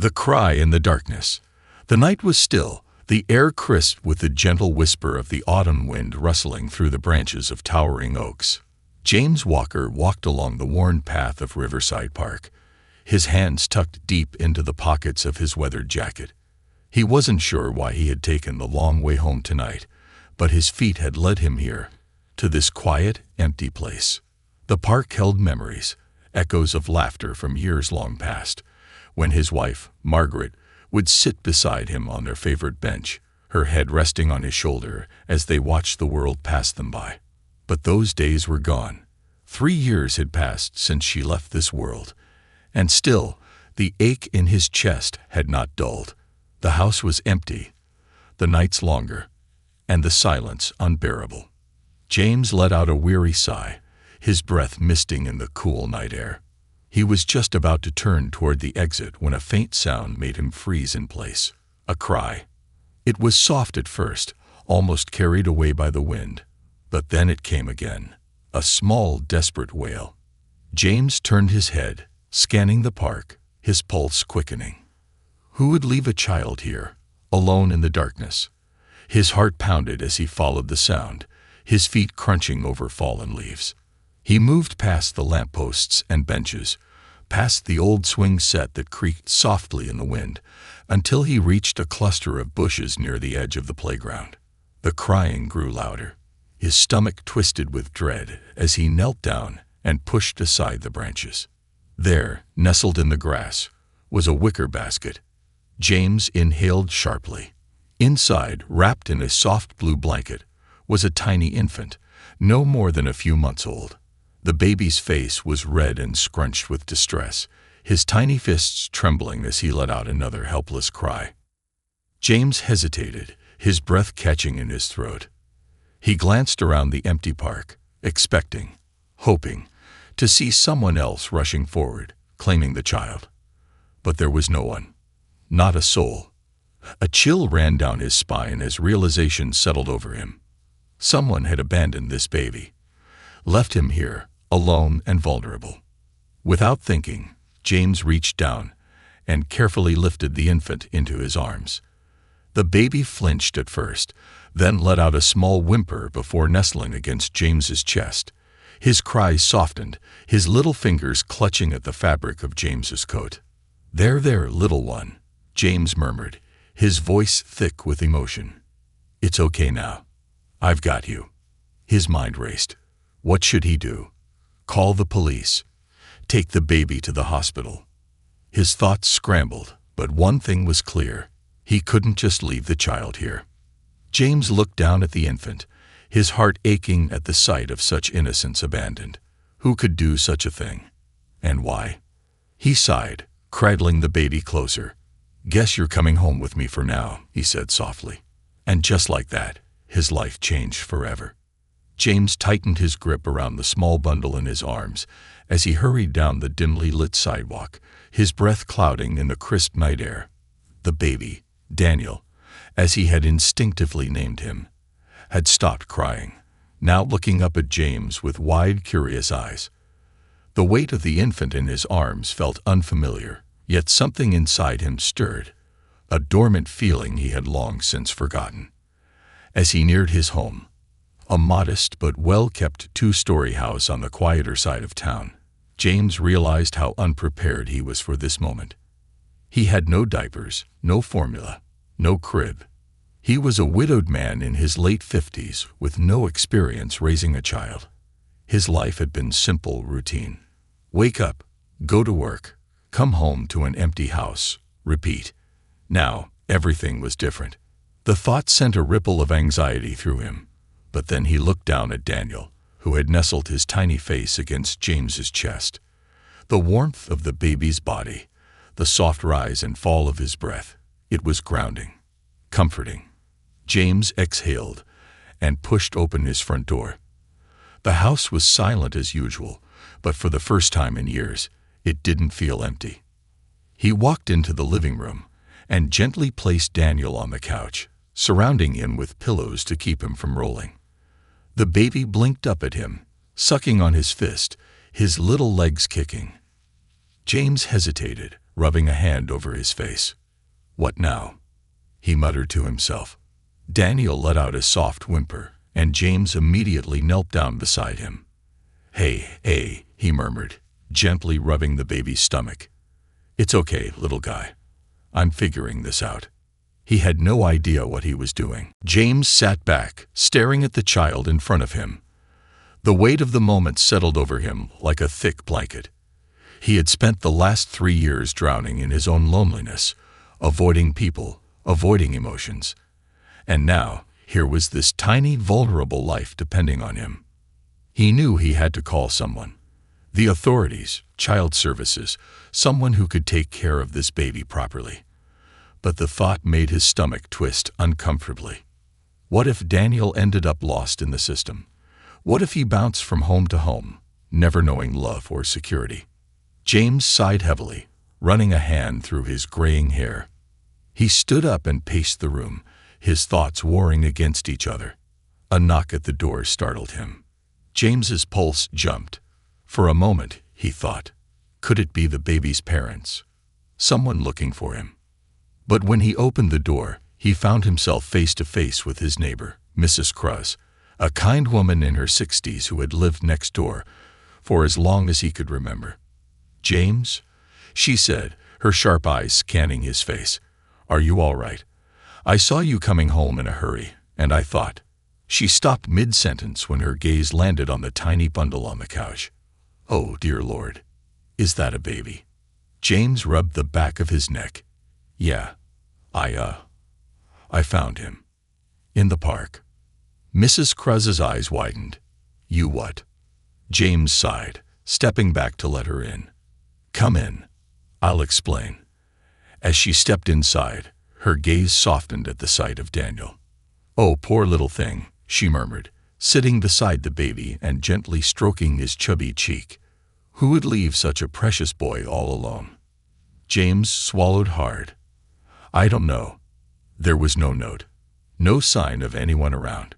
The cry in the darkness. The night was still, the air crisp with the gentle whisper of the autumn wind rustling through the branches of towering oaks. James Walker walked along the worn path of Riverside Park, his hands tucked deep into the pockets of his weathered jacket. He wasn't sure why he had taken the long way home tonight, but his feet had led him here, to this quiet, empty place. The park held memories, echoes of laughter from years long past, when his wife, Margaret, would sit beside him on their favorite bench, her head resting on his shoulder as they watched the world pass them by. But those days were gone. 3 years had passed since she left this world, and still the ache in his chest had not dulled. The house was empty, the nights longer, and the silence unbearable. James let out a weary sigh, his breath misting in the cool night air. He was just about to turn toward the exit when a faint sound made him freeze in place. A cry. It was soft at first, almost carried away by the wind, but then it came again, a small, desperate wail. James turned his head, scanning the park, his pulse quickening. Who would leave a child here, alone in the darkness? His heart pounded as he followed the sound, his feet crunching over fallen leaves. He moved past the lampposts and benches, past the old swing set that creaked softly in the wind, until he reached a cluster of bushes near the edge of the playground. The crying grew louder. His stomach twisted with dread as he knelt down and pushed aside the branches. There, nestled in the grass, was a wicker basket. James inhaled sharply. Inside, wrapped in a soft blue blanket, was a tiny infant, no more than a few months old. The baby's face was red and scrunched with distress, his tiny fists trembling as he let out another helpless cry. James hesitated, his breath catching in his throat. He glanced around the empty park, expecting, hoping, to see someone else rushing forward, claiming the child. But there was no one. Not a soul. A chill ran down his spine as realization settled over him. Someone had abandoned this baby, left him here, alone and vulnerable. Without thinking, James reached down and carefully lifted the infant into his arms. The baby flinched at first, then let out a small whimper before nestling against James's chest. His cries softened, his little fingers clutching at the fabric of James's coat. "There, there, little one," James murmured, his voice thick with emotion. "It's okay now. I've got you." His mind raced. What should he do? Call the police? Take the baby to the hospital? His thoughts scrambled, but one thing was clear. He couldn't just leave the child here. James looked down at the infant, his heart aching at the sight of such innocence abandoned. Who could do such a thing? And why? He sighed, cradling the baby closer. "Guess you're coming home with me for now," he said softly. And just like that, his life changed forever. James tightened his grip around the small bundle in his arms as he hurried down the dimly lit sidewalk, his breath clouding in the crisp night air. The baby, Daniel, as he had instinctively named him, had stopped crying, now looking up at James with wide, curious eyes. The weight of the infant in his arms felt unfamiliar, yet something inside him stirred, a dormant feeling he had long since forgotten. As he neared his home, a modest but well-kept 2-story house on the quieter side of town, James realized how unprepared he was for this moment. He had no diapers, no formula, no crib. He was a widowed man in his late 50s with no experience raising a child. His life had been simple routine. Wake up, go to work, come home to an empty house, repeat. Now, everything was different. The thought sent a ripple of anxiety through him. But then he looked down at Daniel, who had nestled his tiny face against James's chest. The warmth of the baby's body, the soft rise and fall of his breath, it was grounding, comforting. James exhaled and pushed open his front door. The house was silent as usual, but for the first time in years, it didn't feel empty. He walked into the living room and gently placed Daniel on the couch, surrounding him with pillows to keep him from rolling. The baby blinked up at him, sucking on his fist, his little legs kicking. James hesitated, rubbing a hand over his face. "What now?" he muttered to himself. Daniel let out a soft whimper, and James immediately knelt down beside him. Hey, he murmured, gently rubbing the baby's stomach. "It's okay, little guy. I'm figuring this out." He had no idea what he was doing. James sat back, staring at the child in front of him. The weight of the moment settled over him like a thick blanket. He had spent the last 3 years drowning in his own loneliness, avoiding people, avoiding emotions. And now, here was this tiny, vulnerable life depending on him. He knew he had to call someone. The authorities, child services, someone who could take care of this baby properly. But the thought made his stomach twist uncomfortably. What if Daniel ended up lost in the system? What if he bounced from home to home, never knowing love or security? James sighed heavily, running a hand through his graying hair. He stood up and paced the room, his thoughts warring against each other. A knock at the door startled him. James's pulse jumped. For a moment, he thought, could it be the baby's parents? Someone looking for him. But when he opened the door, he found himself face to face with his neighbor, Mrs. Cruz, a kind woman in her 60s who had lived next door for as long as he could remember. "James," she said, her sharp eyes scanning his face. "Are you all right? I saw you coming home in a hurry, and I thought—" She stopped mid-sentence when her gaze landed on the tiny bundle on the couch. "Oh, dear Lord. Is that a baby?" James rubbed the back of his neck. "Yeah, I found him. In the park." Mrs. Cruz's eyes widened. "You what?" James sighed, stepping back to let her in. "Come in. I'll explain." As she stepped inside, her gaze softened at the sight of Daniel. "Oh, poor little thing," she murmured, sitting beside the baby and gently stroking his chubby cheek. Who would leave such a precious boy all alone? James swallowed hard. "I don't know." There was no note, no sign of anyone around.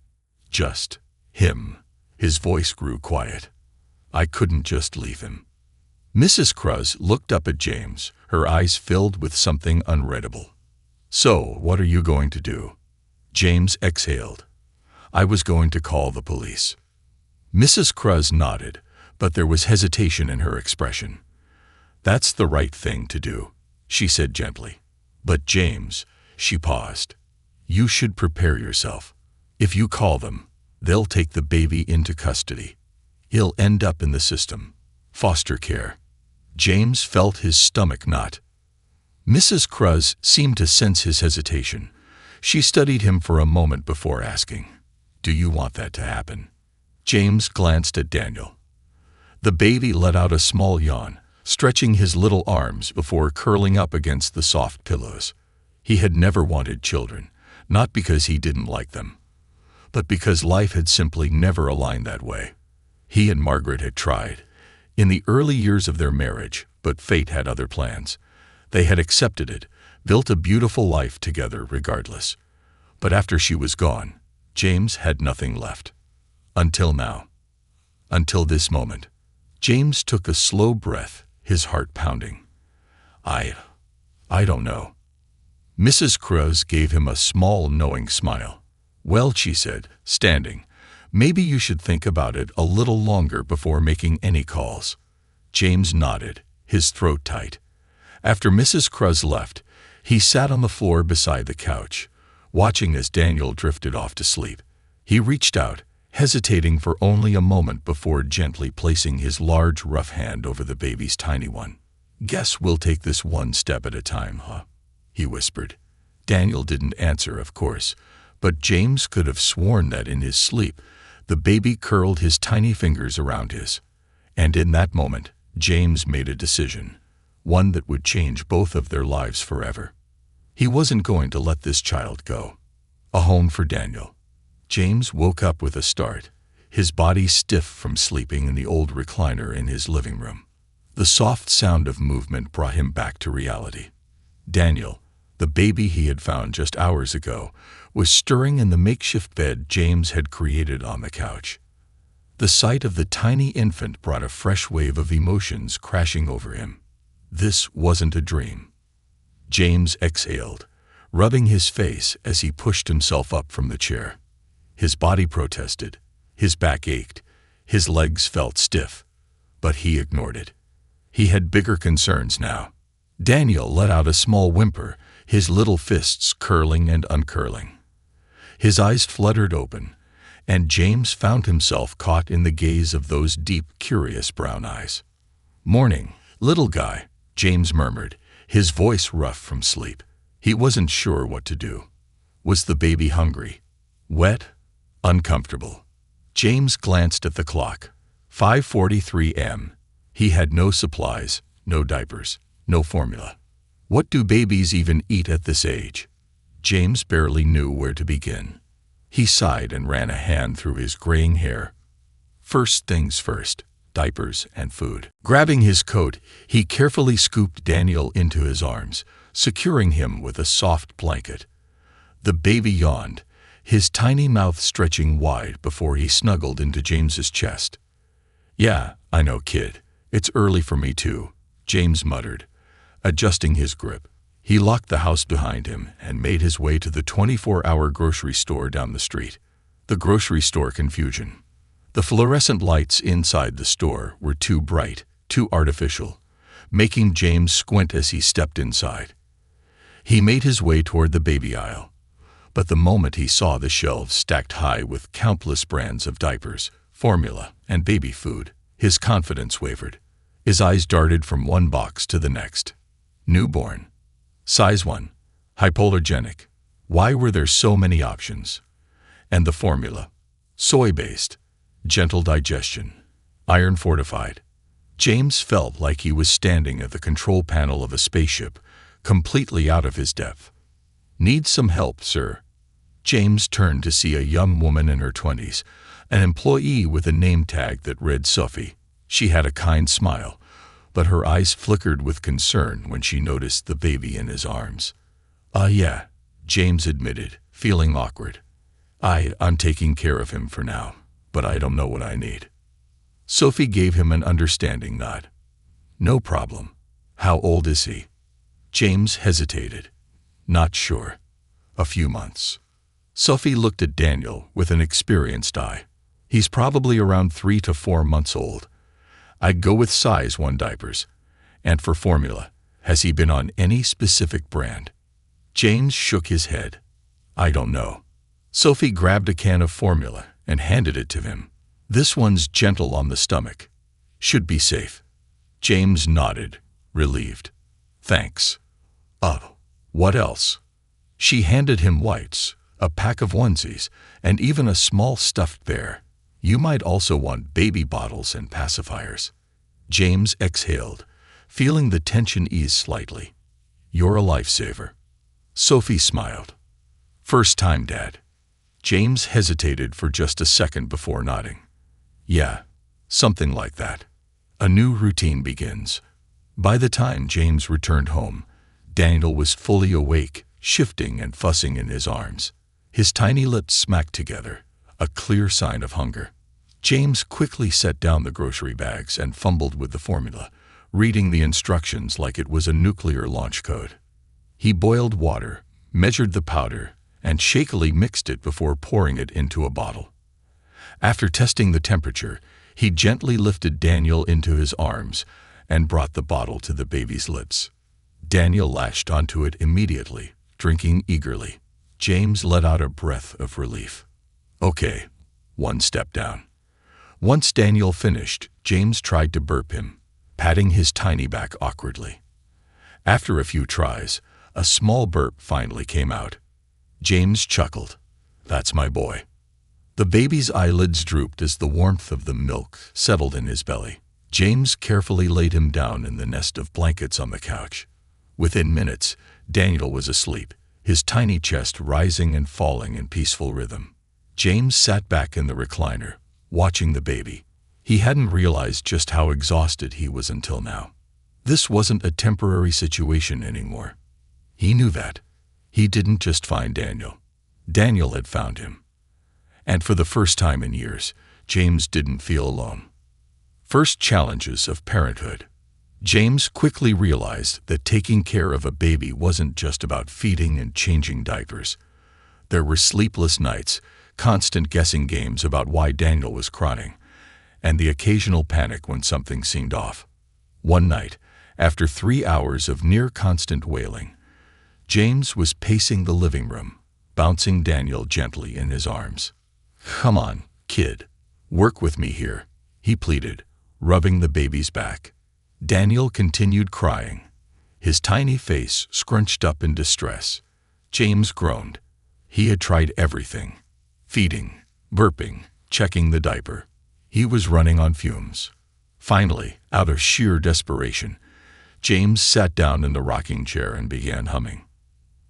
Just him. His voice grew quiet. "I couldn't just leave him." Mrs. Cruz looked up at James, her eyes filled with something unreadable. "So, what are you going to do?" James exhaled. "I was going to call the police." Mrs. Cruz nodded, but there was hesitation in her expression. "That's the right thing to do," she said gently. "But James," she paused, "you should prepare yourself. If you call them, they'll take the baby into custody. He'll end up in the system. Foster care." James felt his stomach knot. Mrs. Cruz seemed to sense his hesitation. She studied him for a moment before asking, "Do you want that to happen?" James glanced at Daniel. The baby let out a small yawn, stretching his little arms before curling up against the soft pillows. He had never wanted children, not because he didn't like them, but because life had simply never aligned that way. He and Margaret had tried, in the early years of their marriage, but fate had other plans. They had accepted it, built a beautiful life together regardless. But after she was gone, James had nothing left. Until now. Until this moment. James took a slow breath, his heart pounding. I don't know." Mrs. Cruz gave him a small, knowing smile. "Well," she said, standing, "maybe you should think about it a little longer before making any calls." James nodded, his throat tight. After Mrs. Cruz left, he sat on the floor beside the couch, watching as Daniel drifted off to sleep. He reached out, hesitating for only a moment before gently placing his large, rough hand over the baby's tiny one. "Guess we'll take this one step at a time, huh?" he whispered. Daniel didn't answer, of course, but James could have sworn that in his sleep, the baby curled his tiny fingers around his. And in that moment, James made a decision, one that would change both of their lives forever. He wasn't going to let this child go. A home for Daniel. James woke up with a start, his body stiff from sleeping in the old recliner in his living room. The soft sound of movement brought him back to reality. Daniel, the baby he had found just hours ago, was stirring in the makeshift bed James had created on the couch. The sight of the tiny infant brought a fresh wave of emotions crashing over him. This wasn't a dream. James exhaled, rubbing his face as he pushed himself up from the chair. His body protested, his back ached, his legs felt stiff, but he ignored it. He had bigger concerns now. Daniel let out a small whimper, his little fists curling and uncurling. His eyes fluttered open, and James found himself caught in the gaze of those deep, curious brown eyes. "Morning, little guy," James murmured, his voice rough from sleep. He wasn't sure what to do. Was the baby hungry? Wet? Uncomfortable? James glanced at the clock. 5:43 a.m. He had no supplies, no diapers, no formula. What do babies even eat at this age? James barely knew where to begin. He sighed and ran a hand through his graying hair. First things first, diapers and food. Grabbing his coat, he carefully scooped Daniel into his arms, securing him with a soft blanket. The baby yawned, his tiny mouth stretching wide before he snuggled into James's chest. "Yeah, I know, kid. It's early for me too," James muttered, adjusting his grip. He locked the house behind him and made his way to the 24-hour grocery store down the street. The grocery store confusion. The fluorescent lights inside the store were too bright, too artificial, making James squint as he stepped inside. He made his way toward the baby aisle, but the moment he saw the shelves stacked high with countless brands of diapers, formula, and baby food, his confidence wavered. His eyes darted from one box to the next. Newborn. Size 1. Hypoallergenic. Why were there so many options? And the formula. Soy-based. Gentle digestion. Iron fortified. James felt like he was standing at the control panel of a spaceship, completely out of his depth. "Need some help, sir?" James turned to see a young woman in her 20s, an employee with a name tag that read Sophie. She had a kind smile, but her eyes flickered with concern when she noticed the baby in his arms. Yeah," James admitted, feeling awkward. I'm taking care of him for now, but I don't know what I need." Sophie gave him an understanding nod. "No problem. How old is he?" James hesitated. "Not sure. A few months." Sophie looked at Daniel with an experienced eye. "He's probably around 3 to 4 months old. I'd go with size 1 diapers. And for formula, has he been on any specific brand?" James shook his head. "I don't know." Sophie grabbed a can of formula and handed it to him. "This one's gentle on the stomach. Should be safe." James nodded, relieved. "Thanks. What else?" She handed him wipes, a pack of onesies, and even a small stuffed bear. "You might also want baby bottles and pacifiers." James exhaled, feeling the tension ease slightly. "You're a lifesaver." Sophie smiled. "First time, Dad." James hesitated for just a second before nodding. "Yeah, something like that." A new routine begins. By the time James returned home, Daniel was fully awake, shifting and fussing in his arms. His tiny lips smacked together, a clear sign of hunger. James quickly set down the grocery bags and fumbled with the formula, reading the instructions like it was a nuclear launch code. He boiled water, measured the powder, and shakily mixed it before pouring it into a bottle. After testing the temperature, he gently lifted Daniel into his arms and brought the bottle to the baby's lips. Daniel latched onto it immediately, drinking eagerly. James let out a breath of relief. "Okay, one step down." Once Daniel finished, James tried to burp him, patting his tiny back awkwardly. After a few tries, a small burp finally came out. James chuckled. "That's my boy." The baby's eyelids drooped as the warmth of the milk settled in his belly. James carefully laid him down in the nest of blankets on the couch. Within minutes, Daniel was asleep, his tiny chest rising and falling in peaceful rhythm. James sat back in the recliner, watching the baby. He hadn't realized just how exhausted he was until now. This wasn't a temporary situation anymore. He knew that. He didn't just find Daniel. Daniel had found him. And for the first time in years, James didn't feel alone. First challenges of parenthood. James quickly realized that taking care of a baby wasn't just about feeding and changing diapers. There were sleepless nights, constant guessing games about why Daniel was crying, and the occasional panic when something seemed off. One night, after 3 hours of near-constant wailing, James was pacing the living room, bouncing Daniel gently in his arms. "Come on, kid. Work with me here," he pleaded, rubbing the baby's back. Daniel continued crying, his tiny face scrunched up in distress. James groaned. He had tried everything: feeding, burping, checking the diaper. He was running on fumes. Finally, out of sheer desperation, James sat down in the rocking chair and began humming.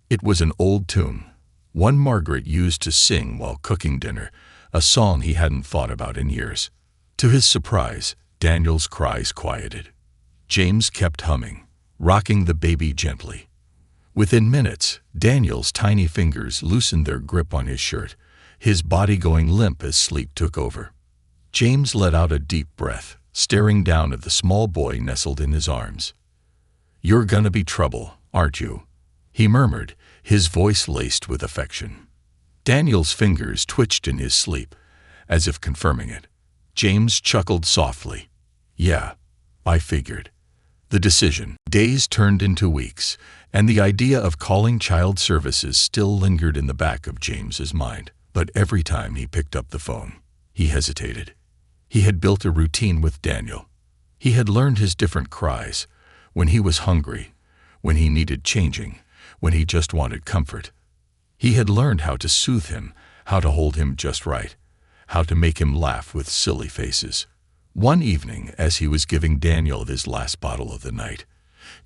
It was an old tune, one Margaret used to sing while cooking dinner, a song he hadn't thought about in years. To his surprise, Daniel's cries quieted. James kept humming, rocking the baby gently. Within minutes, Daniel's tiny fingers loosened their grip on his shirt, his body going limp as sleep took over. James let out a deep breath, staring down at the small boy nestled in his arms. "You're gonna be trouble, aren't you?" he murmured, his voice laced with affection. Daniel's fingers twitched in his sleep, as if confirming it. James chuckled softly. "Yeah, I figured." The decision. Days turned into weeks, and the idea of calling child services still lingered in the back of James's mind. But every time he picked up the phone, he hesitated. He had built a routine with Daniel. He had learned his different cries, when he was hungry, when he needed changing, when he just wanted comfort. He had learned how to soothe him, how to hold him just right, how to make him laugh with silly faces. One evening, as he was giving Daniel his last bottle of the night,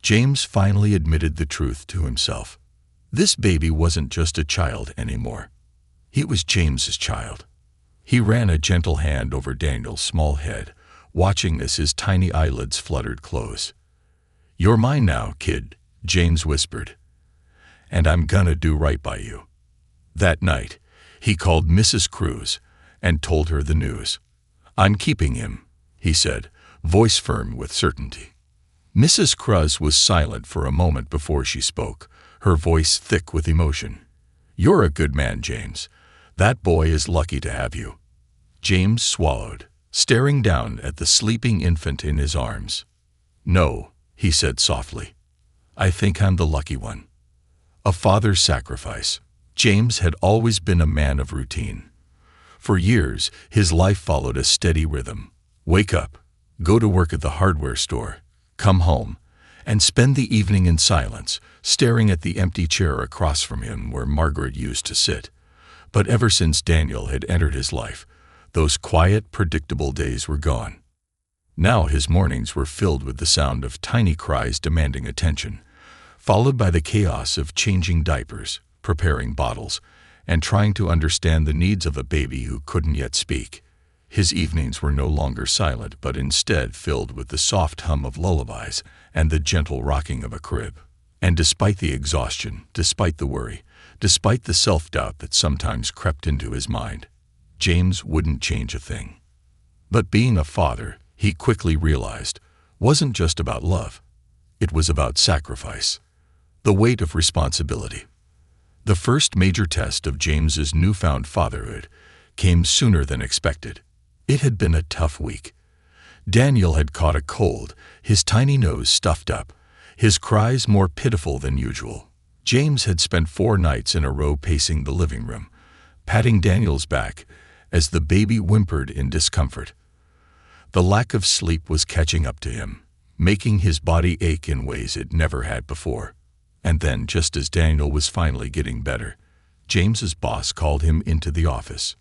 James finally admitted the truth to himself. This baby wasn't just a child anymore. He was James's child. He ran a gentle hand over Daniel's small head, watching as his tiny eyelids fluttered close. "You're mine now, kid," James whispered. "And I'm gonna do right by you." That night, he called Mrs. Cruz and told her the news. "I'm keeping him," he said, voice firm with certainty. Mrs. Cruz was silent for a moment before she spoke, her voice thick with emotion. "You're a good man, James. That boy is lucky to have you." James swallowed, staring down at the sleeping infant in his arms. "No," he said softly. "I think I'm the lucky one." A father's sacrifice. James had always been a man of routine. For years, his life followed a steady rhythm. Wake up, go to work at the hardware store, come home, and spend the evening in silence, staring at the empty chair across from him where Margaret used to sit. But ever since Daniel had entered his life, those quiet, predictable days were gone. Now his mornings were filled with the sound of tiny cries demanding attention, followed by the chaos of changing diapers, preparing bottles, and trying to understand the needs of a baby who couldn't yet speak. His evenings were no longer silent, but instead filled with the soft hum of lullabies and the gentle rocking of a crib. And despite the exhaustion, despite the worry, despite the self-doubt that sometimes crept into his mind, James wouldn't change a thing. But being a father, he quickly realized, wasn't just about love. It was about sacrifice, the weight of responsibility. The first major test of James's newfound fatherhood came sooner than expected. It had been a tough week. Daniel had caught a cold, his tiny nose stuffed up, his cries more pitiful than usual. James had spent 4 nights in a row pacing the living room, patting Daniel's back as the baby whimpered in discomfort. The lack of sleep was catching up to him, making his body ache in ways it never had before. And then, just as Daniel was finally getting better, James's boss called him into the office.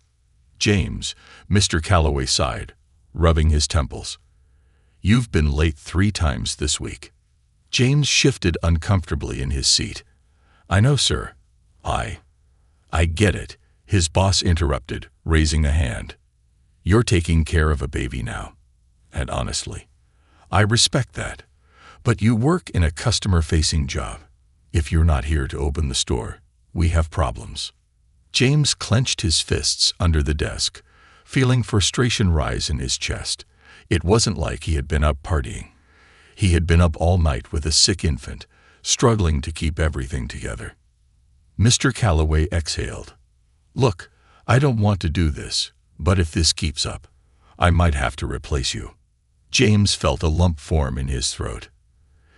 "James," Mr. Calloway sighed, rubbing his temples. "You've been late 3 times this week." James shifted uncomfortably in his seat. "I know, sir. I get it," his boss interrupted, raising a hand. "You're taking care of a baby now. And honestly, I respect that. But you work in a customer-facing job. If you're not here to open the store, we have problems." James clenched his fists under the desk, feeling frustration rise in his chest. It wasn't like he had been out partying. He had been up all night with a sick infant, struggling to keep everything together. Mr. Calloway exhaled. "Look, I don't want to do this, but if this keeps up, I might have to replace you." James felt a lump form in his throat.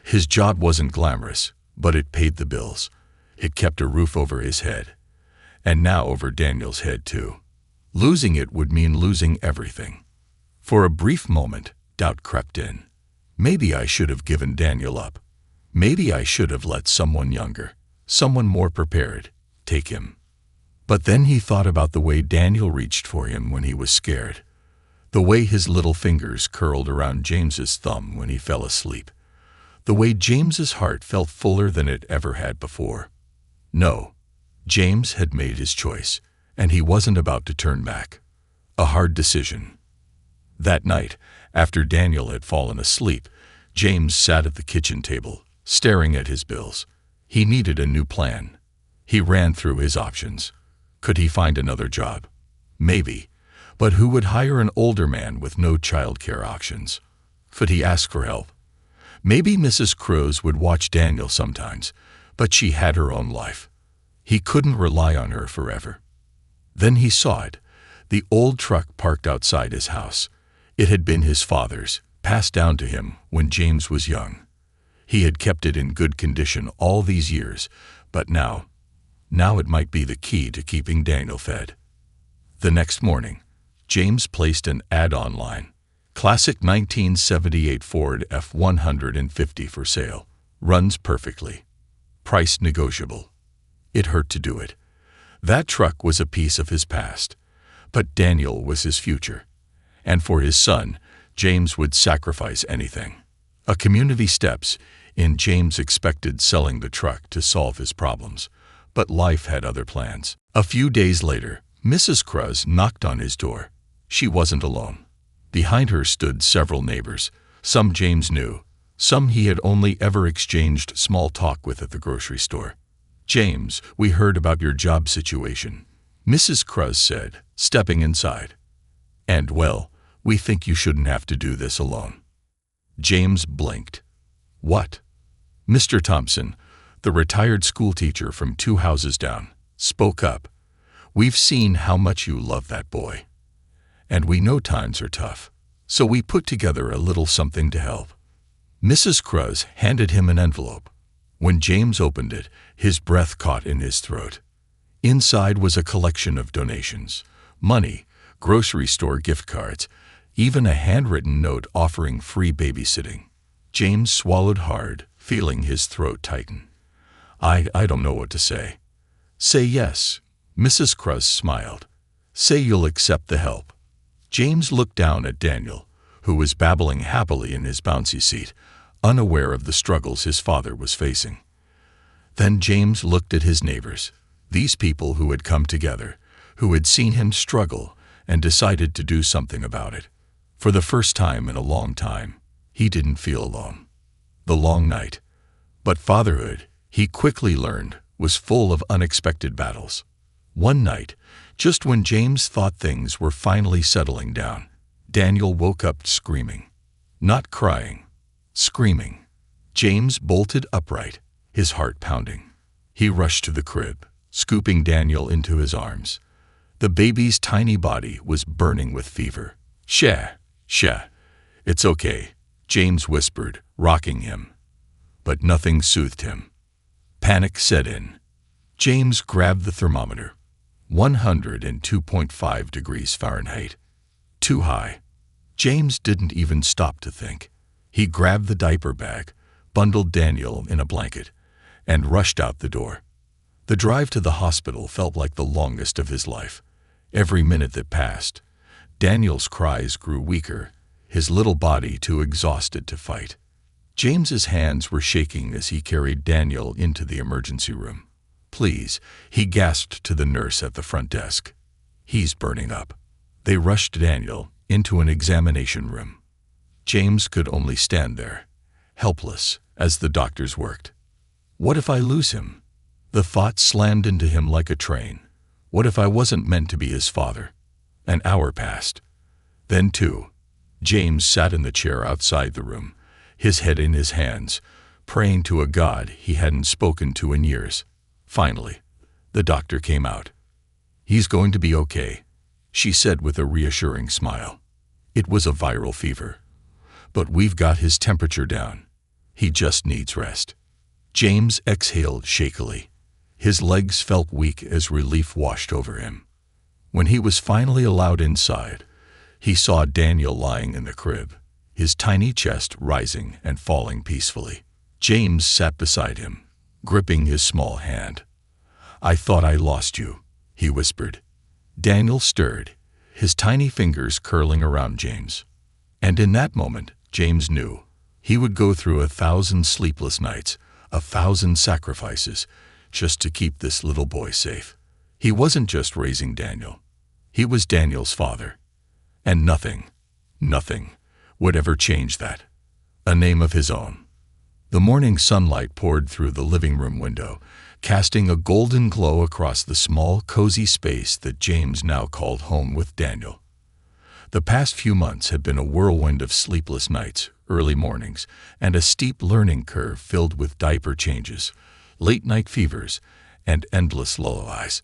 His job wasn't glamorous, but it paid the bills. It kept a roof over his head. And now over Daniel's head, too. Losing it would mean losing everything. For a brief moment, doubt crept in. Maybe I should have given Daniel up. Maybe I should have let someone younger, someone more prepared, take him. But then he thought about the way Daniel reached for him when he was scared. The way his little fingers curled around James's thumb when he fell asleep. The way James's heart felt fuller than it ever had before. No, James had made his choice, and he wasn't about to turn back. A hard decision. That night, after Daniel had fallen asleep, James sat at the kitchen table, staring at his bills. He needed a new plan. He ran through his options. Could he find another job? Maybe. But who would hire an older man with no childcare options? Could he ask for help? Maybe Mrs. Crows would watch Daniel sometimes, but she had her own life. He couldn't rely on her forever. Then he saw it, the old truck parked outside his house. It had been his father's, passed down to him when James was young. He had kept it in good condition all these years, but now it might be the key to keeping Daniel fed. The next morning, James placed an ad online. Classic 1978 Ford F-150 for sale. Runs perfectly. Price negotiable. It hurt to do it. That truck was a piece of his past, but Daniel was his future. And for his son, James would sacrifice anything. A community steps in. James expected selling the truck to solve his problems, but life had other plans. A few days later, Mrs. Crows knocked on his door. She wasn't alone. Behind her stood several neighbors. Some James knew, some he had only ever exchanged small talk with at the grocery store. "James, we heard about your job situation," Mrs. Crows said, stepping inside. "And well, we think you shouldn't have to do this alone." James blinked. "What?" Mr. Thompson, the retired schoolteacher from 2 houses down, spoke up. "We've seen how much you love that boy. And we know times are tough, so we put together a little something to help." Mrs. Crows handed him an envelope. When James opened it, his breath caught in his throat. Inside was a collection of donations, money, grocery store gift cards, even a handwritten note offering free babysitting. James swallowed hard, feeling his throat tighten. I don't know what to say." "Say yes," Mrs. Crows smiled. "Say you'll accept the help." James looked down at Daniel, who was babbling happily in his bouncy seat, unaware of the struggles his father was facing. Then James looked at his neighbors, these people who had come together, who had seen him struggle and decided to do something about it. For the first time in a long time, he didn't feel alone. The long night, but fatherhood, he quickly learned, was full of unexpected battles. One night, just when James thought things were finally settling down, Daniel woke up screaming. Not crying, screaming. James bolted upright, his heart pounding. He rushed to the crib, scooping Daniel into his arms. The baby's tiny body was burning with fever. "Sha, it's okay," James whispered, rocking him. But nothing soothed him. Panic set in. James grabbed the thermometer. 102.5 degrees Fahrenheit. Too high. James didn't even stop to think. He grabbed the diaper bag, bundled Daniel in a blanket, and rushed out the door. The drive to the hospital felt like the longest of his life. Every minute that passed, Daniel's cries grew weaker, his little body too exhausted to fight. James's hands were shaking as he carried Daniel into the emergency room. "Please," he gasped to the nurse at the front desk. "He's burning up." They rushed Daniel into an examination room. James could only stand there, helpless, as the doctors worked. What if I lose him? The thought slammed into him like a train. What if I wasn't meant to be his father? An hour passed. Then 2. James sat in the chair outside the room, his head in his hands, praying to a God he hadn't spoken to in years. Finally, the doctor came out. "He's going to be okay," she said with a reassuring smile. "It was a viral fever, but we've got his temperature down. He just needs rest." James exhaled shakily. His legs felt weak as relief washed over him. When he was finally allowed inside, he saw Daniel lying in the crib, his tiny chest rising and falling peacefully. James sat beside him, gripping his small hand. "I thought I lost you," he whispered. Daniel stirred, his tiny fingers curling around James. And in that moment, James knew he would go through 1,000 sleepless nights, 1,000 sacrifices, just to keep this little boy safe. He wasn't just raising Daniel. He was Daniel's father. And nothing would ever change that. A name of his own. The morning sunlight poured through the living room window, casting a golden glow across the small, cozy space that James now called home with Daniel. The past few months had been a whirlwind of sleepless nights, early mornings, and a steep learning curve filled with diaper changes, late-night fevers, and endless lullabies.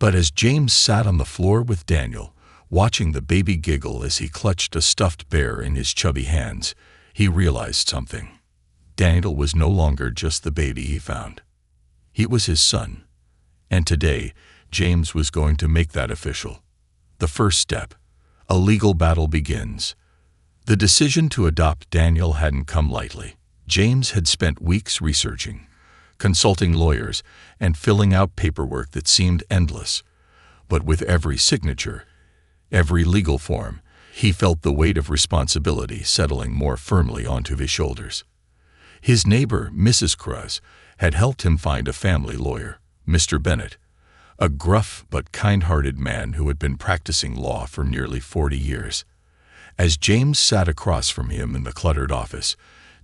But as James sat on the floor with Daniel, watching the baby giggle as he clutched a stuffed bear in his chubby hands, he realized something. Daniel was no longer just the baby he found. He was his son. And today, James was going to make that official. The first step. A legal battle begins. The decision to adopt Daniel hadn't come lightly. James had spent weeks researching, consulting lawyers, and filling out paperwork that seemed endless. But with every signature, every legal form, he felt the weight of responsibility settling more firmly onto his shoulders. His neighbor, Mrs. Cruz, had helped him find a family lawyer, Mr. Bennett, a gruff but kind-hearted man who had been practicing law for nearly 40 years. As James sat across from him in the cluttered office,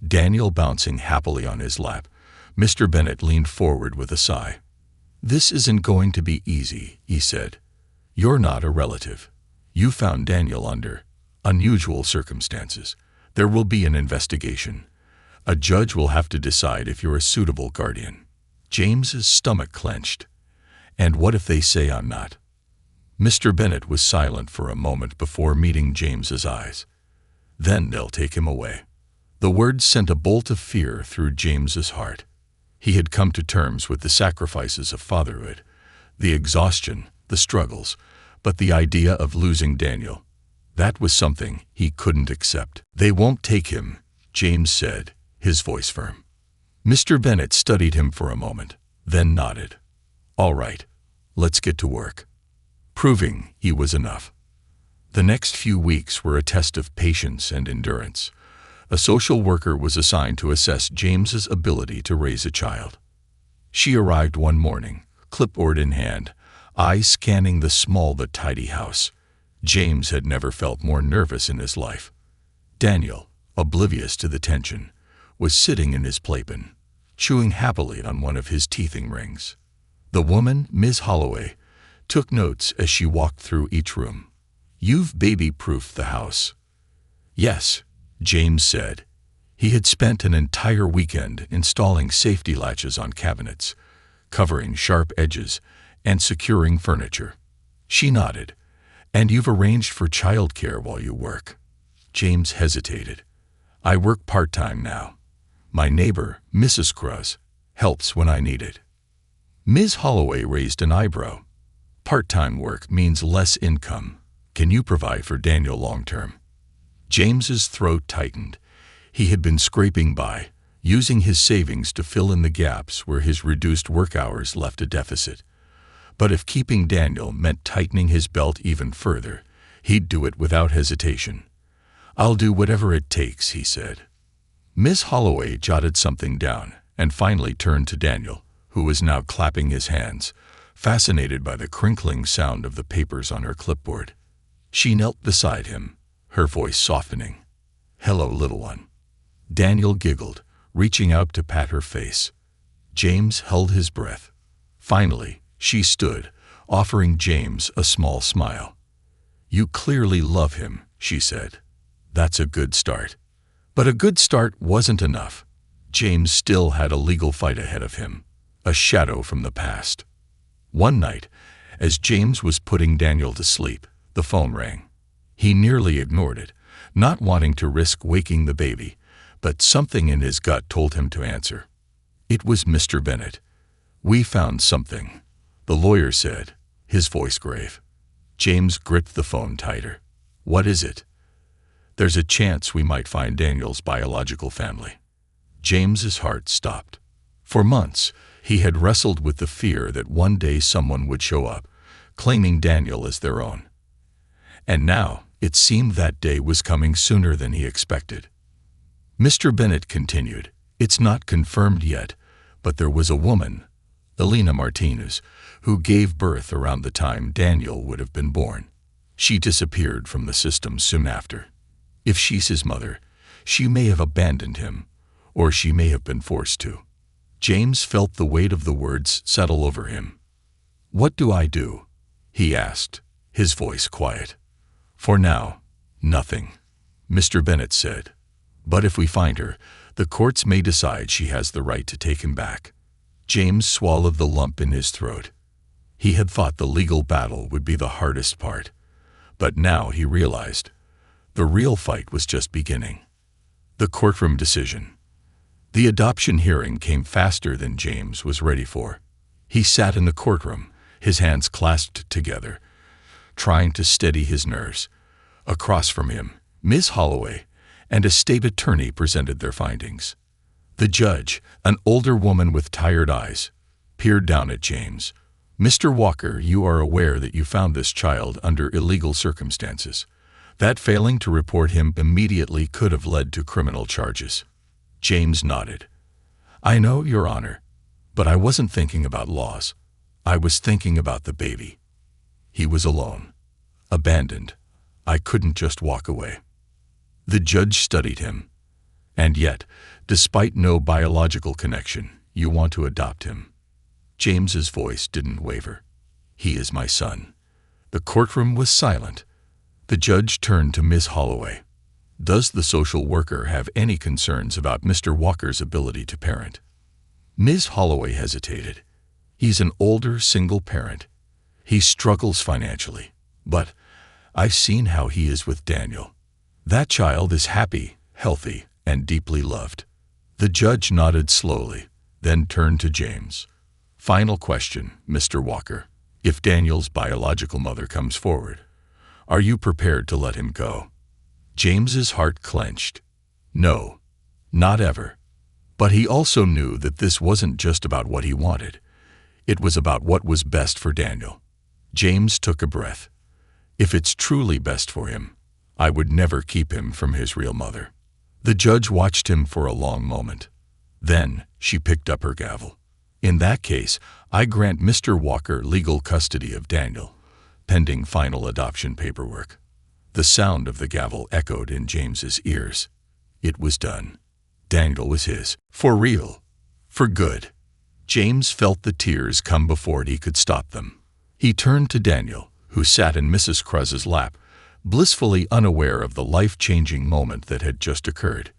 Daniel bouncing happily on his lap, Mr. Bennett leaned forward with a sigh. "This isn't going to be easy," he said. "You're not a relative. You found Daniel under unusual circumstances. There will be an investigation. A judge will have to decide if you're a suitable guardian." James's stomach clenched. "And what if they say I'm not?" Mr. Bennett was silent for a moment before meeting James's eyes. "Then they'll take him away." The words sent a bolt of fear through James's heart. He had come to terms with the sacrifices of fatherhood, the exhaustion, the struggles, but the idea of losing Daniel, that was something he couldn't accept. "They won't take him," James said, his voice firm. Mr. Bennett studied him for a moment, then nodded. "All right, let's get to work." Proving he was enough. The next few weeks were a test of patience and endurance. A social worker was assigned to assess James's ability to raise a child. She arrived one morning, clipboard in hand, eyes scanning the small but tidy house. James had never felt more nervous in his life. Daniel, oblivious to the tension, was sitting in his playpen, chewing happily on one of his teething rings. The woman, Ms. Holloway, took notes as she walked through each room. "You've baby-proofed the house." "Yes," James said. He had spent an entire weekend installing safety latches on cabinets, covering sharp edges, and securing furniture. She nodded. "And you've arranged for childcare while you work." James hesitated. "I work part-time now. My neighbor, Mrs. Cruz, helps when I need it." Ms. Holloway raised an eyebrow. "Part-time work means less income. Can you provide for Daniel long-term?" James's throat tightened. He had been scraping by, using his savings to fill in the gaps where his reduced work hours left a deficit. But if keeping Daniel meant tightening his belt even further, he'd do it without hesitation. "I'll do whatever it takes," he said. Miss Holloway jotted something down and finally turned to Daniel, who was now clapping his hands, fascinated by the crinkling sound of the papers on her clipboard. She knelt beside him, her voice softening. "Hello, little one." Daniel giggled, reaching out to pat her face. James held his breath. Finally, she stood, offering James a small smile. "You clearly love him," she said. "That's a good start. But a good start wasn't enough. James still had a legal fight ahead of him, a shadow from the past. One night, as James was putting Daniel to sleep, the phone rang. He nearly ignored it, not wanting to risk waking the baby, but something in his gut told him to answer. It was Mr. Bennett. "We found something," the lawyer said, his voice grave. James gripped the phone tighter. "What is it?" "There's a chance we might find Daniel's biological family." James's heart stopped. For months, he had wrestled with the fear that one day someone would show up, claiming Daniel as their own. And now, it seemed that day was coming sooner than he expected. Mr. Bennett continued, "It's not confirmed yet, but there was a woman, Elena Martinez, who gave birth around the time Daniel would have been born. She disappeared from the system soon after. If she's his mother, she may have abandoned him, or she may have been forced to." James felt the weight of the words settle over him. "What do I do?" he asked, his voice quiet. "For now, nothing," Mr. Bennett said. "But if we find her, the courts may decide she has the right to take him back." James swallowed the lump in his throat. He had thought the legal battle would be the hardest part, but now he realized the real fight was just beginning. The courtroom decision. The adoption hearing came faster than James was ready for. He sat in the courtroom, his hands clasped together, trying to steady his nerves. Across from him, Ms. Holloway and a state attorney presented their findings. The judge, an older woman with tired eyes, peered down at James. "Mr. Walker, you are aware that you found this child under illegal circumstances. That failing to report him immediately could have led to criminal charges." James nodded. "I know, Your Honor, but I wasn't thinking about laws. I was thinking about the baby. He was alone, abandoned. I couldn't just walk away." The judge studied him. "And yet, despite no biological connection, you want to adopt him." James's voice didn't waver. "He is my son." The courtroom was silent. The judge turned to Ms. Holloway. "Does the social worker have any concerns about Mr. Walker's ability to parent?" Ms. Holloway hesitated. "He's an older single parent. He struggles financially. But I've seen how he is with Daniel. That child is happy, healthy, and deeply loved." The judge nodded slowly, then turned to James. "Final question, Mr. Walker. If Daniel's biological mother comes forward, are you prepared to let him go?" James's heart clenched. No, not ever. But he also knew that this wasn't just about what he wanted. It was about what was best for Daniel. James took a breath. "If it's truly best for him, I would never keep him from his real mother." The judge watched him for a long moment. Then she picked up her gavel. "In that case, I grant Mr. Walker legal custody of Daniel, pending final adoption paperwork." The sound of the gavel echoed in James's ears. It was done. Daniel was his. For real. For good. James felt the tears come before he could stop them. He turned to Daniel, who sat in Mrs. Cruz's lap, blissfully unaware of the life-changing moment that had just occurred.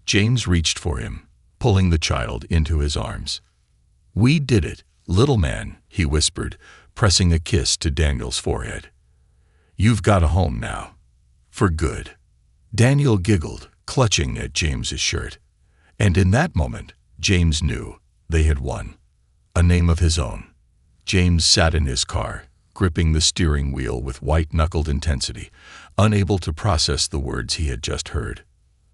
James reached for him, pulling the child into his arms. "We did it, little man," he whispered, pressing a kiss to Daniel's forehead. "You've got a home now. For good." Daniel giggled, clutching at James's shirt. And in that moment, James knew they had won. A name of his own. James sat in his car, gripping the steering wheel with white-knuckled intensity, unable to process the words he had just heard.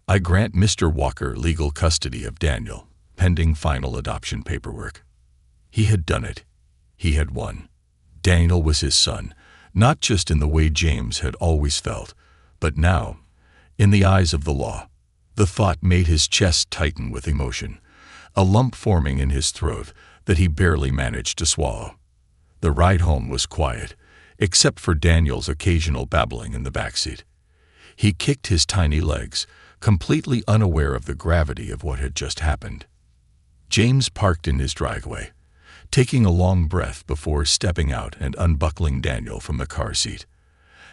"I grant Mr. Walker legal custody of Daniel, pending final adoption paperwork." He had done it. He had won. Daniel was his son, not just in the way James had always felt, but now, in the eyes of the law. The thought made his chest tighten with emotion, a lump forming in his throat that he barely managed to swallow. The ride home was quiet, except for Daniel's occasional babbling in the backseat. He kicked his tiny legs, completely unaware of the gravity of what had just happened. James parked in his driveway, taking a long breath before stepping out and unbuckling Daniel from the car seat.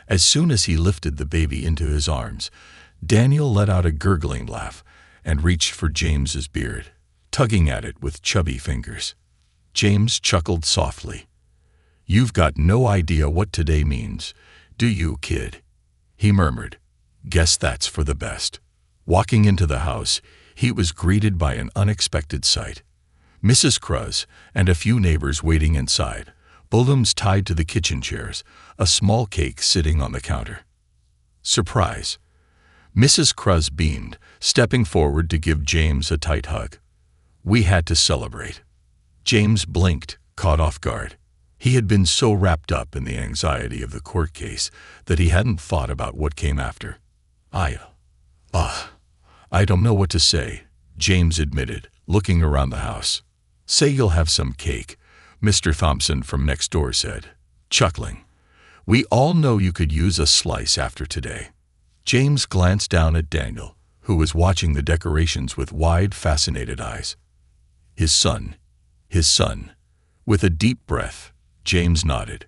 As soon as he lifted the baby into his arms, Daniel let out a gurgling laugh and reached for James's beard, tugging at it with chubby fingers. James chuckled softly. "You've got no idea what today means, do you, kid?" he murmured. "Guess that's for the best." Walking into the house, he was greeted by an unexpected sight. Mrs. Cruz and a few neighbors waiting inside, balloons tied to the kitchen chairs, a small cake sitting on the counter. Surprise! Mrs. Cruz beamed, stepping forward to give James a tight hug. "We had to celebrate." James blinked, caught off guard. He had been so wrapped up in the anxiety of the court case that he hadn't thought about what came after. I don't know what to say," James admitted, looking around the house. "Say you'll have some cake," Mr. Thompson from next door said, chuckling. "We all know you could use a slice after today." James glanced down at Daniel, who was watching the decorations with wide, fascinated eyes. His son. With a deep breath, James nodded.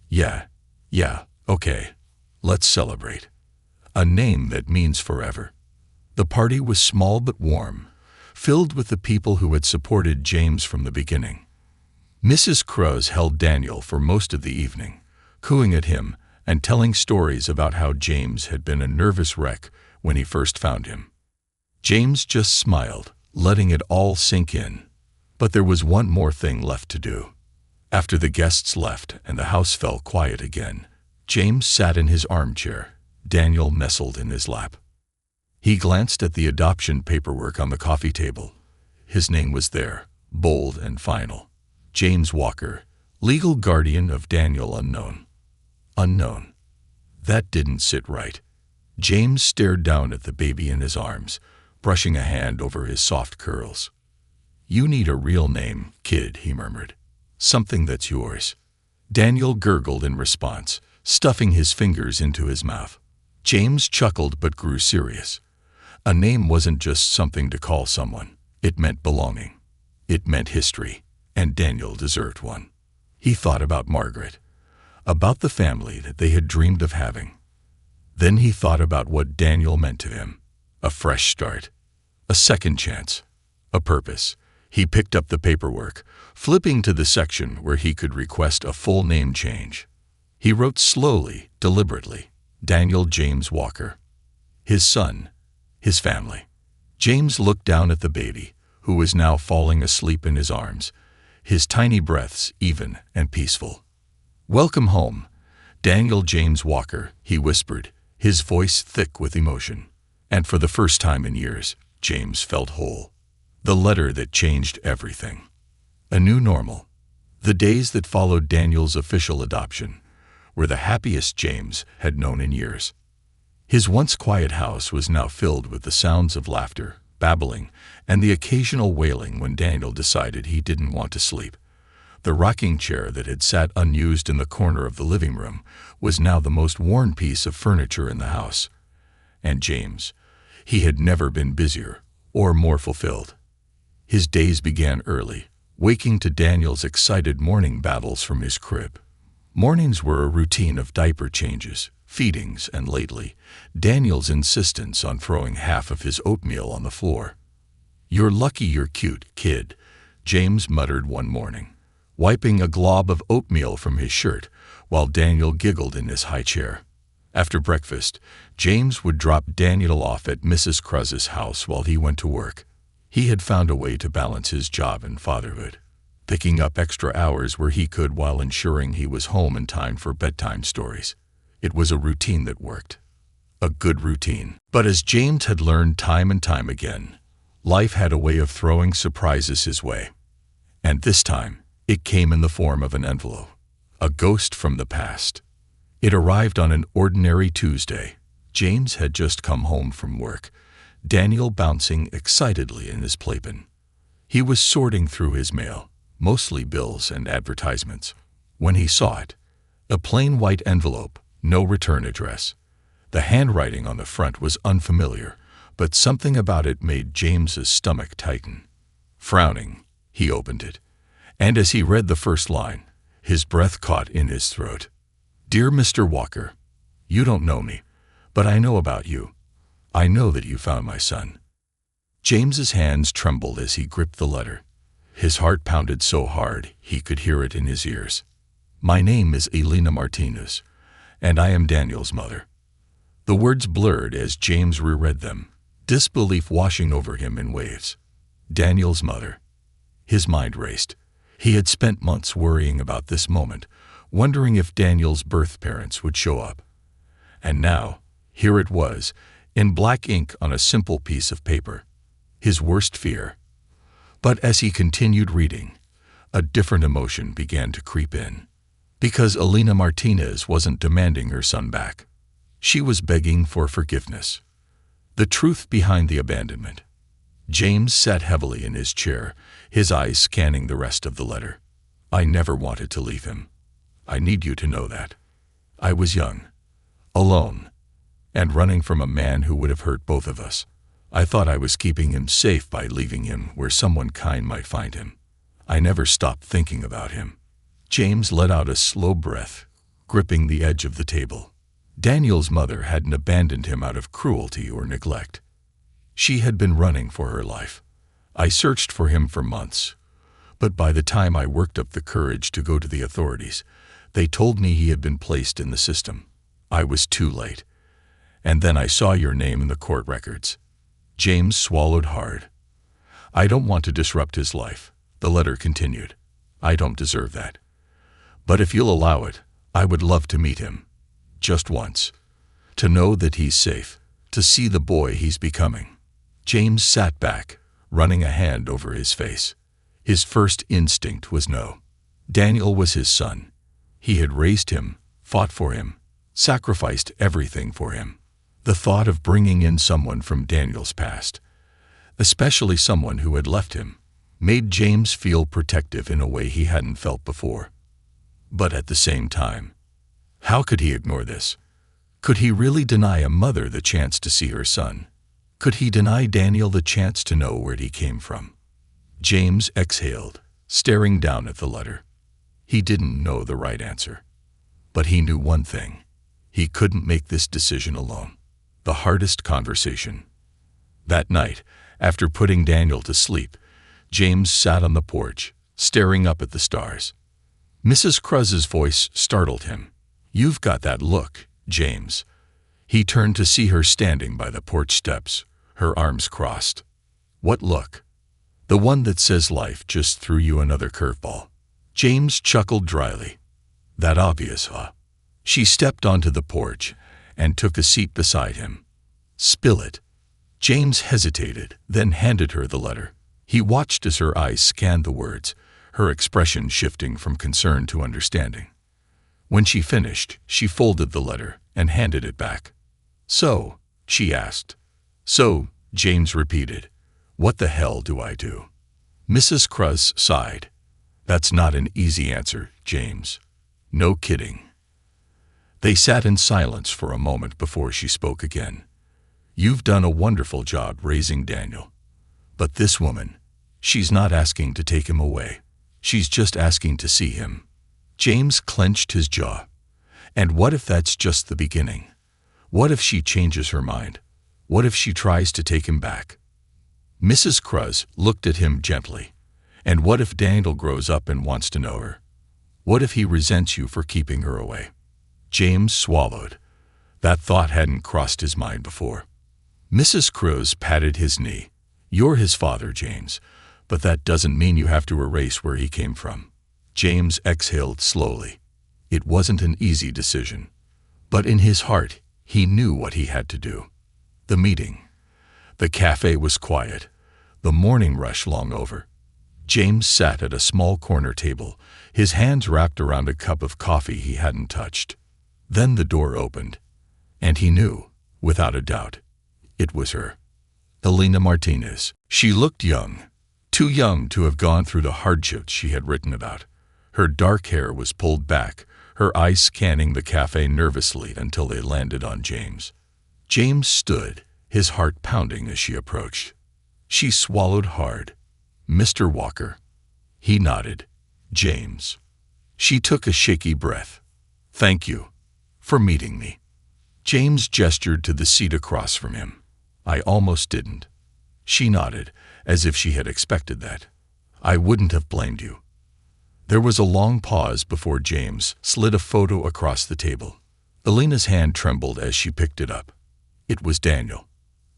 Yeah, okay. Let's celebrate. A name that means forever." The party was small but warm, filled with the people who had supported James from the beginning. Mrs. Cruz held Daniel for most of the evening, cooing at him and telling stories about how James had been a nervous wreck when he first found him. James just smiled, letting it all sink in. But there was one more thing left to do. After the guests left and the house fell quiet again, James sat in his armchair, Daniel nestled in his lap. He glanced at the adoption paperwork on the coffee table. His name was there, bold and final. James Walker, legal guardian of Daniel Unknown. Unknown. That didn't sit right. James stared down at the baby in his arms, brushing a hand over his soft curls. "You need a real name, kid," he murmured. "Something that's yours." Daniel gurgled in response, stuffing his fingers into his mouth. James chuckled but grew serious. A name wasn't just something to call someone. It meant belonging. It meant history, and Daniel deserved one. He thought about Margaret, about the family that they had dreamed of having. Then he thought about what Daniel meant to him. A fresh start, a second chance, a purpose. He picked up the paperwork, flipping to the section where he could request a full name change. He wrote slowly, deliberately, Daniel James Walker. His son, his family. James looked down at the baby, who was now falling asleep in his arms, his tiny breaths even and peaceful. "Welcome home, Daniel James Walker," he whispered, his voice thick with emotion. And for the first time in years, James felt whole. The letter that changed everything. A new normal. The days that followed Daniel's official adoption were the happiest James had known in years. His once quiet house was now filled with the sounds of laughter, babbling, and the occasional wailing when Daniel decided he didn't want to sleep. The rocking chair that had sat unused in the corner of the living room was now the most worn piece of furniture in the house. And James, he had never been busier or more fulfilled. His days began early, waking to Daniel's excited morning battles from his crib. Mornings were a routine of diaper changes, feedings, and lately, Daniel's insistence on throwing half of his oatmeal on the floor. "You're lucky you're cute, kid," James muttered one morning, wiping a glob of oatmeal from his shirt while Daniel giggled in his high chair. After breakfast, James would drop Daniel off at Mrs. Cruz's house while he went to work. He had found a way to balance his job and fatherhood, picking up extra hours where he could while ensuring he was home in time for bedtime stories. It was a routine that worked. A good routine. But as James had learned time and time again, life had a way of throwing surprises his way. And this time, it came in the form of an envelope. A ghost from the past. It arrived on an ordinary Tuesday. James had just come home from work, Daniel bouncing excitedly in his playpen. He was sorting through his mail, mostly bills and advertisements, when he saw it. A plain white envelope, no return address. The handwriting on the front was unfamiliar, but something about it made James's stomach tighten. Frowning, he opened it, and as he read the first line, his breath caught in his throat. "Dear Mr. Walker, you don't know me, but I know about you. I know that you found my son." James's hands trembled as he gripped the letter. His heart pounded so hard he could hear it in his ears. "My name is Elena Martinez, and I am Daniel's mother." The words blurred as James reread them, disbelief washing over him in waves. Daniel's mother. His mind raced. He had spent months worrying about this moment, wondering if Daniel's birth parents would show up. And now, here it was, in black ink on a simple piece of paper. His worst fear. But as he continued reading, a different emotion began to creep in. Because Elena Martinez wasn't demanding her son back. She was begging for forgiveness. The truth behind the abandonment. James sat heavily in his chair, his eyes scanning the rest of the letter. "I never wanted to leave him. I need you to know that. I was young, alone, and running from a man who would have hurt both of us. I thought I was keeping him safe by leaving him where someone kind might find him. I never stopped thinking about him." James let out a slow breath, gripping the edge of the table. Daniel's mother hadn't abandoned him out of cruelty or neglect. She had been running for her life. I searched for him for months, but by the time I worked up the courage to go to the authorities, they told me he had been placed in the system. I was too late. And then I saw your name in the court records. James swallowed hard. "I don't want to disrupt his life," the letter continued. "I don't deserve that. But if you'll allow it, I would love to meet him. Just once. To know that he's safe. To see the boy he's becoming." James sat back, running a hand over his face. His first instinct was no. Daniel was his son. He had raised him, fought for him, sacrificed everything for him. The thought of bringing in someone from Daniel's past, especially someone who had left him, made James feel protective in a way he hadn't felt before. But at the same time, how could he ignore this? Could he really deny a mother the chance to see her son? Could he deny Daniel the chance to know where he came from? James exhaled, staring down at the letter. He didn't know the right answer. But he knew one thing. He couldn't make this decision alone. The hardest conversation. That night, after putting Daniel to sleep, James sat on the porch, staring up at the stars. Mrs. Cruz's voice startled him. "You've got that look, James." He turned to see her standing by the porch steps, her arms crossed. "What look?" "The one that says life just threw you another curveball." James chuckled dryly. "That obvious, huh?" She stepped onto the porch and took a seat beside him. "Spill it." James hesitated, then handed her the letter. He watched as her eyes scanned the words, her expression shifting from concern to understanding. When she finished, she folded the letter and handed it back. "So?" she asked. "So," James repeated. "What the hell do I do?" Mrs. Cruz sighed. "That's not an easy answer, James." "No kidding." They sat in silence for a moment before she spoke again. "You've done a wonderful job raising Daniel. But this woman, she's not asking to take him away. She's just asking to see him." James clenched his jaw. And what if that's just the beginning? What if she changes her mind? What if she tries to take him back? Mrs. Cruz looked at him gently. "And what if Daniel grows up and wants to know her? What if he resents you for keeping her away?" James swallowed. That thought hadn't crossed his mind before. Mrs. Cruz patted his knee. "You're his father, James, but that doesn't mean you have to erase where he came from." James exhaled slowly. It wasn't an easy decision. But in his heart, he knew what he had to do. The meeting. The cafe was quiet, the morning rush long over. James sat at a small corner table, his hands wrapped around a cup of coffee he hadn't touched. Then the door opened, and he knew, without a doubt, it was her. Elena Martinez. She looked young, too young to have gone through the hardships she had written about. Her dark hair was pulled back, her eyes scanning the cafe nervously until they landed on James. James stood, his heart pounding as she approached. She swallowed hard. "Mr. Walker." He nodded. "James." She took a shaky breath. "Thank you for meeting me." James gestured to the seat across from him. I almost didn't. She nodded, as if she had expected that. I wouldn't have blamed you. There was a long pause before James slid a photo across the table. Alina's hand trembled as she picked it up. It was Daniel,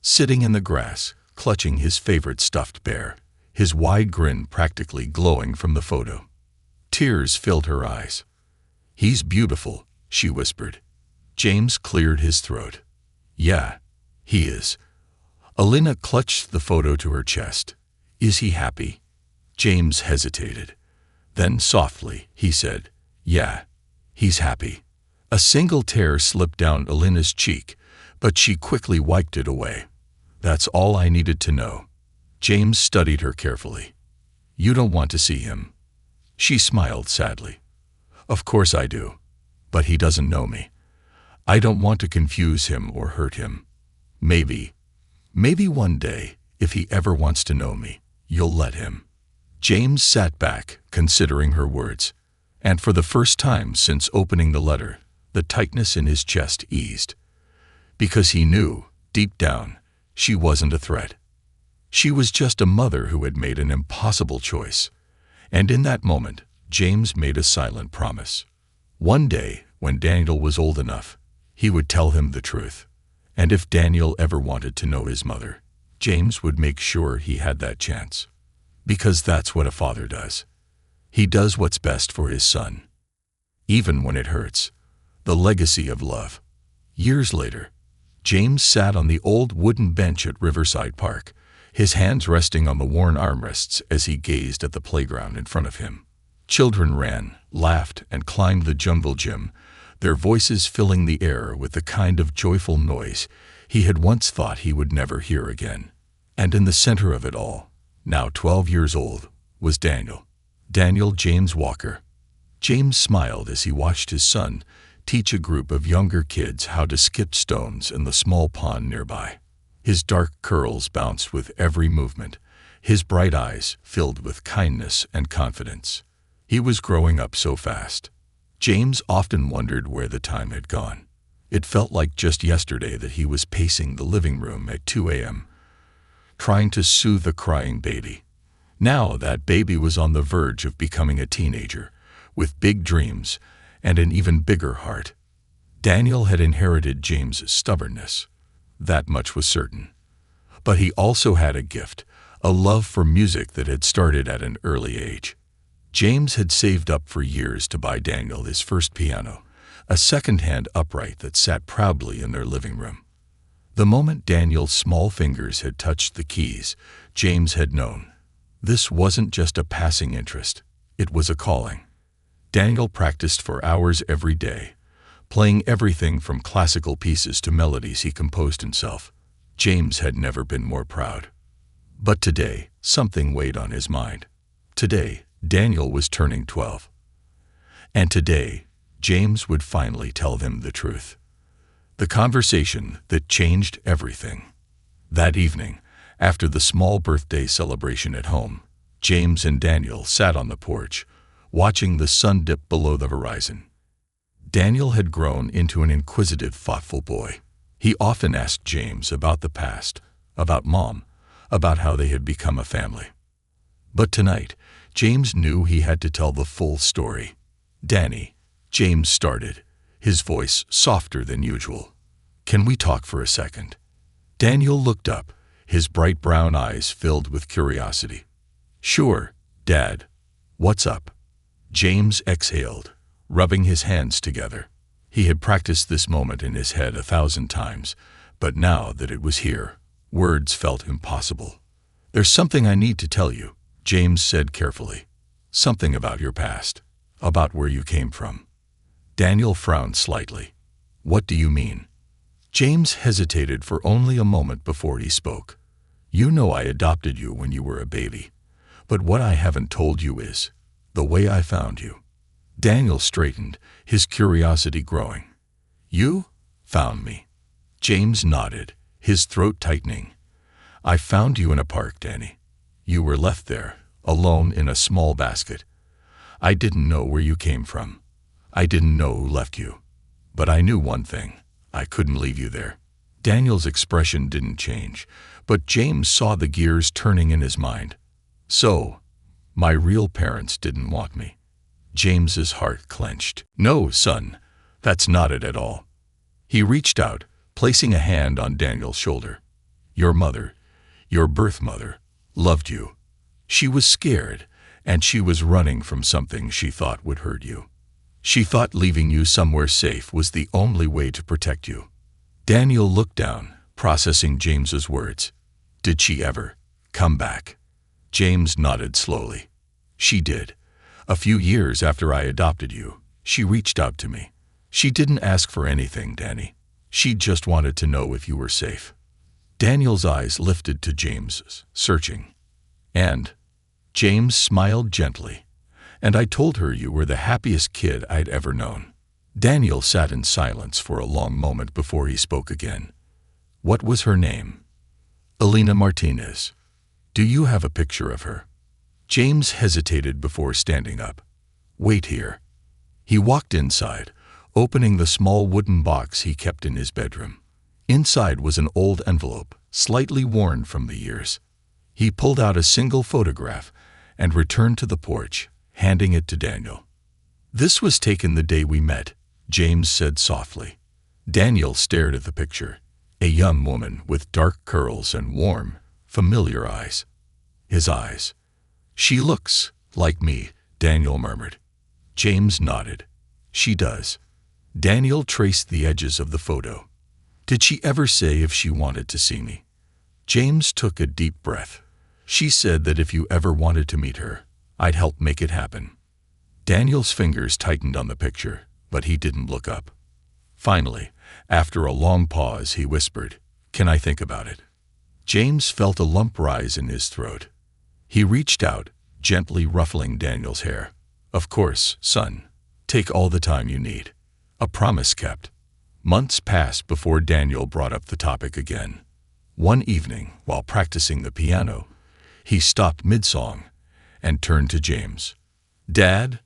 sitting in the grass, clutching his favorite stuffed bear, his wide grin practically glowing from the photo. Tears filled her eyes. "He's beautiful," she whispered. James cleared his throat. "Yeah, he is." Alina clutched the photo to her chest. "Is he happy?" James hesitated. Then softly, he said, "Yeah, he's happy." A single tear slipped down Alina's cheek, but she quickly wiped it away. "That's all I needed to know." James studied her carefully. "You don't want to see him?" She smiled sadly. "Of course I do. But he doesn't know me. I don't want to confuse him or hurt him. Maybe one day, if he ever wants to know me, you'll let him." James sat back, considering her words, and for the first time since opening the letter, the tightness in his chest eased. Because he knew, deep down, she wasn't a threat. She was just a mother who had made an impossible choice. And in that moment, James made a silent promise. One day, when Daniel was old enough, he would tell him the truth. And if Daniel ever wanted to know his mother, James would make sure he had that chance. Because that's what a father does. He does what's best for his son. Even when it hurts. The legacy of love. Years later, James sat on the old wooden bench at Riverside Park, his hands resting on the worn armrests as he gazed at the playground in front of him. Children ran, laughed, and climbed the jungle gym, their voices filling the air with the kind of joyful noise he had once thought he would never hear again. And in the center of it all, now 12 years old, was Daniel. Daniel James Walker. James smiled as he watched his son teach a group of younger kids how to skip stones in the small pond nearby. His dark curls bounced with every movement, his bright eyes filled with kindness and confidence. He was growing up so fast. James often wondered where the time had gone. It felt like just yesterday that he was pacing the living room at 2 a.m., trying to soothe a crying baby. Now that baby was on the verge of becoming a teenager, with big dreams and an even bigger heart. Daniel had inherited James's stubbornness. That much was certain. But he also had a gift, a love for music that had started at an early age. James had saved up for years to buy Daniel his first piano, a second-hand upright that sat proudly in their living room. The moment Daniel's small fingers had touched the keys, James had known. This wasn't just a passing interest, it was a calling. Daniel practiced for hours every day, playing everything from classical pieces to melodies he composed himself. James had never been more proud. But today, something weighed on his mind. Today, Daniel was turning 12. And today, James would finally tell him the truth. The conversation that changed everything. That evening, after the small birthday celebration at home, James and Daniel sat on the porch, watching the sun dip below the horizon. Daniel had grown into an inquisitive, thoughtful boy. He often asked James about the past, about Mom, about how they had become a family. But tonight, James knew he had to tell the full story. "Danny," James started, his voice softer than usual. "Can we talk for a second?" Daniel looked up, his bright brown eyes filled with curiosity. "Sure, Dad. What's up?" James exhaled, rubbing his hands together. He had practiced this moment in his head 1,000 times, but now that it was here, words felt impossible. "There's something I need to tell you," James said carefully. "Something about your past, about where you came from." Daniel frowned slightly. "What do you mean?" James hesitated for only a moment before he spoke. "You know I adopted you when you were a baby, but what I haven't told you is the way I found you." Daniel straightened, his curiosity growing. "You found me?" James nodded, his throat tightening. "I found you in a park, Danny. You were left there, alone in a small basket. I didn't know where you came from. I didn't know who left you. But I knew one thing. I couldn't leave you there." Daniel's expression didn't change, but James saw the gears turning in his mind. So, my real parents didn't want me. James's heart clenched. No, son, that's not it at all. He reached out, placing a hand on Daniel's shoulder. Your mother, your birth mother, loved you. She was scared, and she was running from something she thought would hurt you. She thought leaving you somewhere safe was the only way to protect you. Daniel looked down, processing James's words. Did she ever come back? James nodded slowly. She did. A few years after I adopted you, she reached out to me. She didn't ask for anything, Danny. She just wanted to know if you were safe. Daniel's eyes lifted to James's, searching. And James smiled gently. And I told her you were the happiest kid I'd ever known. Daniel sat in silence for a long moment before he spoke again. What was her name? Elena Martinez. Do you have a picture of her? James hesitated before standing up. Wait here. He walked inside, opening the small wooden box he kept in his bedroom. Inside was an old envelope, slightly worn from the years. He pulled out a single photograph and returned to the porch, handing it to Daniel. This was taken the day we met, James said softly. Daniel stared at the picture, a young woman with dark curls and warm, familiar eyes. His eyes. She looks like me, Daniel murmured. James nodded. She does. Daniel traced the edges of the photo. Did she ever say if she wanted to see me? James took a deep breath. She said that if you ever wanted to meet her, I'd help make it happen. Daniel's fingers tightened on the picture, but he didn't look up. Finally, after a long pause, he whispered, Can I think about it? James felt a lump rise in his throat. He reached out, gently ruffling Daniel's hair. Of course, son. Take all the time you need. A promise kept. Months passed before Daniel brought up the topic again. One evening, while practicing the piano, he stopped mid-song and turned to James. Dad?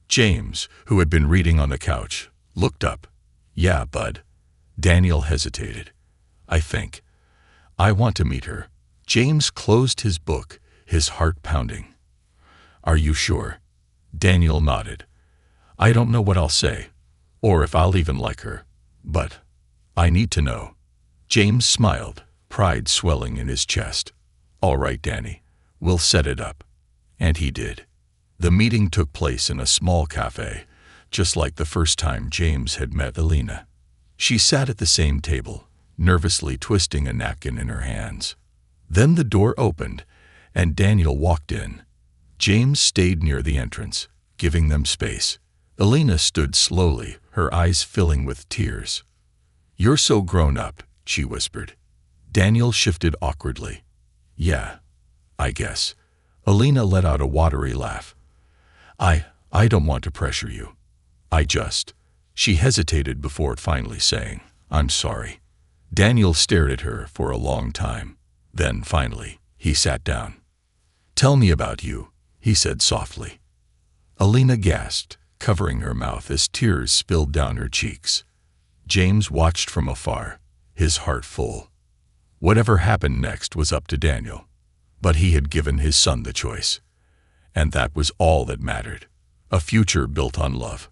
James, who had been reading on the couch, looked up. Yeah, bud. Daniel hesitated. I want to meet her. James closed his book, his heart pounding. Are you sure? Daniel nodded. I don't know what I'll say, or if I'll even like her, but I need to know. James smiled, pride swelling in his chest. All right, Danny, we'll set it up. And he did. The meeting took place in a small cafe, just like the first time James had met Elena. She sat at the same table, nervously twisting a napkin in her hands. Then the door opened, and Daniel walked in. James stayed near the entrance, giving them space. Elena stood slowly, her eyes filling with tears. You're so grown up, she whispered. Daniel shifted awkwardly. Yeah, I guess. Elena let out a watery laugh. I don't want to pressure you. She hesitated before finally saying, I'm sorry. Daniel stared at her for a long time. Then, finally, he sat down. Tell me about you, he said softly. Elena gasped, covering her mouth as tears spilled down her cheeks. James watched from afar, his heart full. Whatever happened next was up to Daniel. But he had given his son the choice. And that was all that mattered. A future built on love.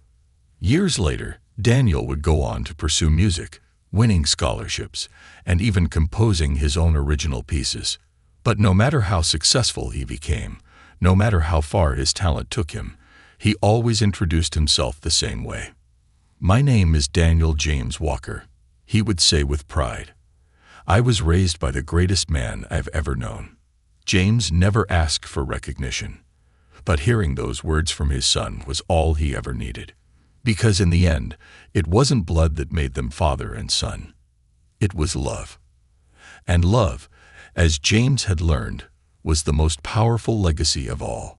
Years later, Daniel would go on to pursue music, winning scholarships, and even composing his own original pieces. But no matter how successful he became, no matter how far his talent took him, he always introduced himself the same way. My name is Daniel James Walker, he would say with pride. I was raised by the greatest man I've ever known. James never asked for recognition, but hearing those words from his son was all he ever needed. Because in the end, it wasn't blood that made them father and son. It was love. And love, as James had learned, was the most powerful legacy of all.